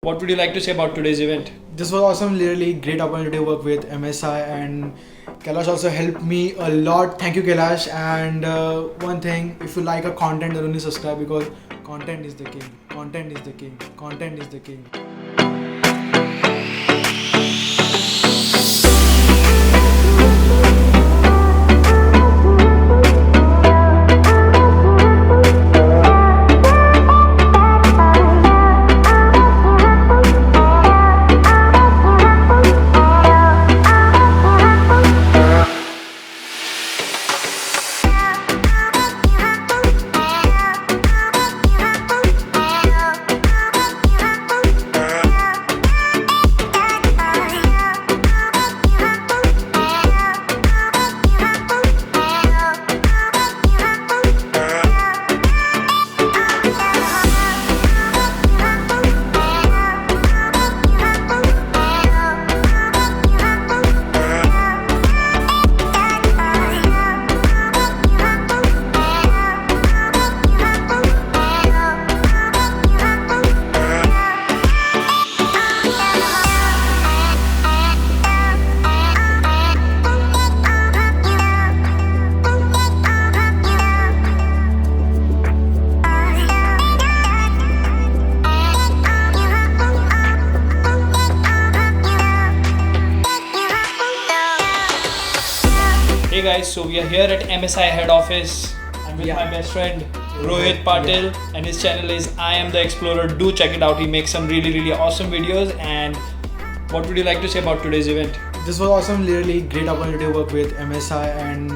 What would you like to say about today's event? This was awesome, really great opportunity to work with MSI, and Kailash also helped me a lot. Thank you, Kailash. And one thing, if you like a content, then only subscribe, because content is the king. Content is the king. Content is the king. Hey guys, so we are here at MSI head office. I'm with my best friend Rohit Patil, and his channel is I Am The Explorer. Do check it out. He makes some really awesome videos. And what would you like to say about today's event? This was awesome, really great opportunity to work with MSI, and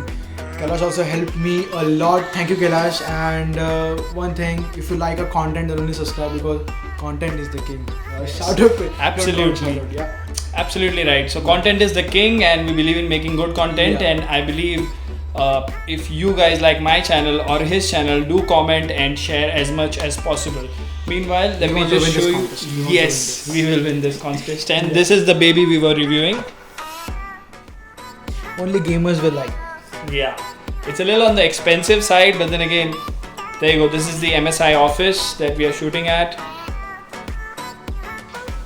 Kailash also helped me a lot. Thank you, Kailash. And one thing, if you like a content, then only subscribe, because content is the king. Shout out. Absolutely. Shout out, yeah. Absolutely right. So content is the king, and we believe in making good content. And I believe if you guys like my channel or his channel, do comment and share as much as possible. Meanwhile, let me just show you. Yes, we will win this contest. And this is the baby we were reviewing. Only gamers will like. Yeah, it's a little on the expensive side, but then again, there you go. This is the MSI office that we are shooting at.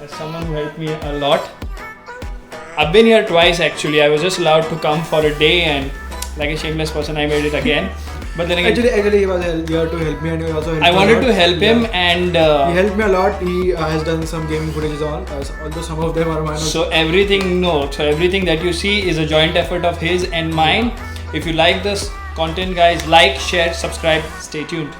As someone who helped me a lot. I've been here twice actually. I was just allowed to come for a day, and like a shameless person, I made it again. But then again, actually, he was here to help me, and he also helped I me wanted a lot. to help him, and he helped me a lot. He has done some gaming footages on, although some of them are mine. So everything that you see is a joint effort of his and mine. If you like this content, guys, like, share, subscribe. Stay tuned.